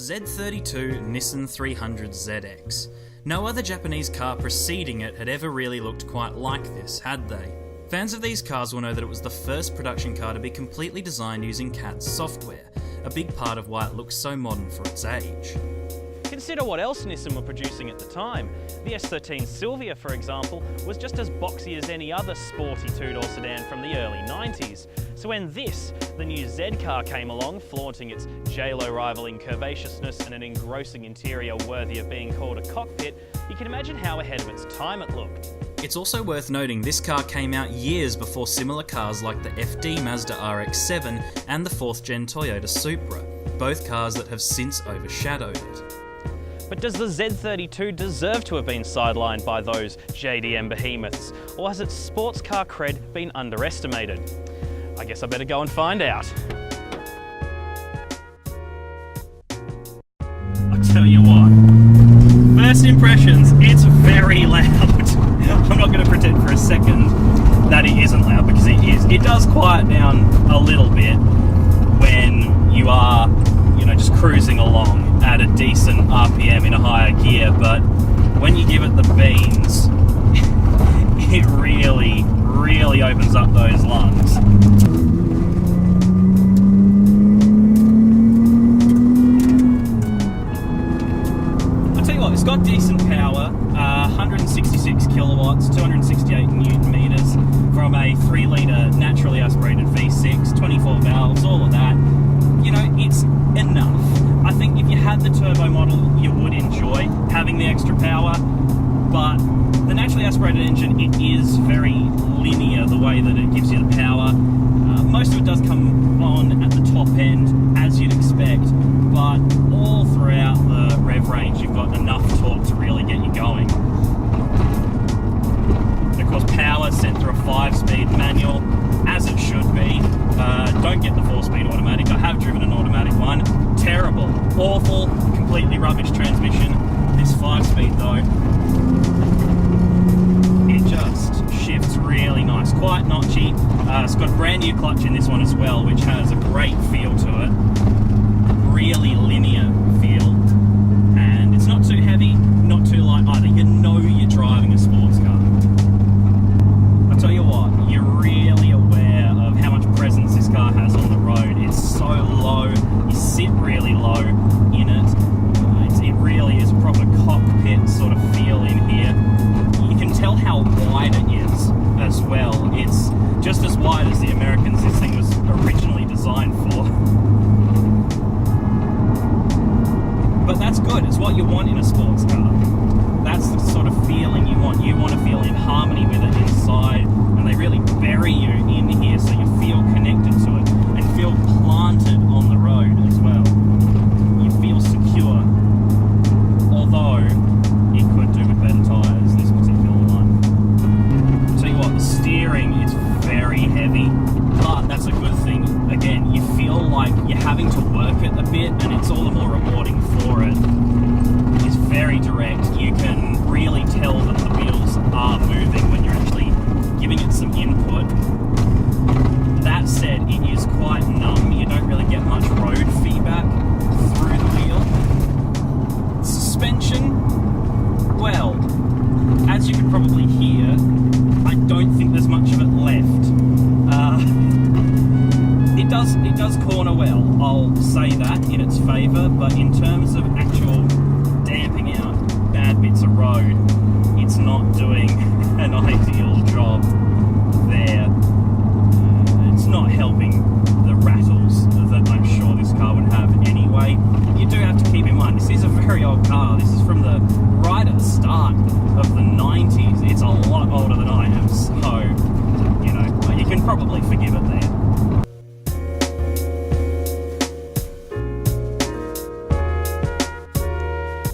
Z32 Nissan 300ZX. No other Japanese car preceding it had ever really looked quite like this, had they? Fans of these cars will know that it was the first production car to be completely designed using CAD software, a big part of why it looks so modern for its age. Consider what else Nissan were producing at the time. The S13 Silvia, for example, was just as boxy as any other sporty two-door sedan from the early 90s. So when this, the new Z car, came along, flaunting its J-Lo rival in curvaceousness and an engrossing interior worthy of being called a cockpit, you can imagine how ahead of its time it looked. It's also worth noting this car came out years before similar cars like the FD Mazda RX-7 and the 4th gen Toyota Supra, both cars that have since overshadowed it. But does the Z32 deserve to have been sidelined by those JDM behemoths, or has its sports car cred been underestimated? I guess I better go and find out. I'll tell you what, first impressions, it's very loud. I'm not going to pretend for a second that it isn't loud, because it is. It does quiet down a little bit when you are, just cruising along at a decent RPM in a higher gear, but when you give it the beans, it really, really opens up those lungs. I'll tell you what, it's got decent power, 166 kilowatts, 268 newton meters from a 3-litre naturally aspirated V6, 24 valves, all of that. It's enough. I think if you had the turbo model, you would enjoy having the extra power, but the naturally aspirated engine, it is very linear the way that it gives you the power. Most of it does come on at the top end, as you'd expect, but all throughout the rev range, you've got enough torque to really get you going. Of course, power sent through a 5-speed manual, as it should be. Don't get the 4-speed automatic. I have driven an automatic one. Terrible, awful, completely rubbish transmission. This 5-speed though, it just shifts really nice, quite notchy. It's got a brand new clutch in this one as well, which has a great feel to it. Really linear feel, and it's not too heavy, not too light either. You know you're driving a sports car. I'll tell you what, you're really aware of how much presence this car has on the road. It's so low, you sit really low in it. It really is a proper cockpit sort of feel in here. You can tell how wide it is as well. It's just as wide as the Americans this thing was originally designed for. But that's good, it's what you want in a sports car. That's the sort of feeling you want. You want to feel in harmony with it inside, and they really bury you in here so you feel connected to it and feel planted on the road as well. You feel secure, although it could do with better tyres, this particular one. I'll tell you what, the steering is very heavy, but that's a good thing. Again, you feel like you're having to work it a bit, and it's all the more rewarding for it. It's very direct. You can really tell that the wheels are moving when you're actually giving it some input. That said, it is quite numb. You don't really get much road feedback through the wheel. Suspension, well, as you can probably hear, I don't think there's much of it left. It does corner well, I'll say that in its favour, but in terms of actual damping out bad bits of road, it's not doing an ideal job there. It's not helping the rattles that I'm sure this car would have anyway. You do have to keep in mind, this is a very old car. This is from right at the start of the 90s. It's a lot older than I am, so, you can probably forgive it there.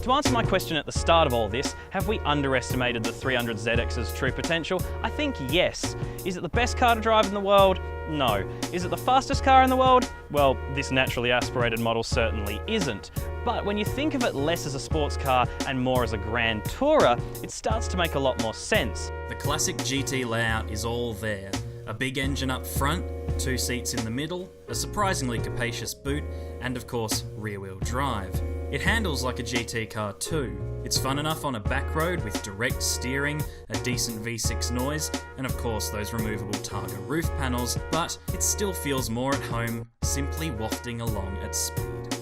To answer my question at the start of all this, have we underestimated the 300ZX's true potential? I think yes. Is it the best car to drive in the world? No. Is it the fastest car in the world? Well, this naturally aspirated model certainly isn't. But when you think of it less as a sports car and more as a grand tourer, it starts to make a lot more sense. The classic GT layout is all there. A big engine up front, 2 seats in the middle, a surprisingly capacious boot, and of course rear-wheel drive. It handles like a GT car too. It's fun enough on a back road with direct steering, a decent V6 noise, and of course those removable Targa roof panels, but it still feels more at home simply wafting along at speed.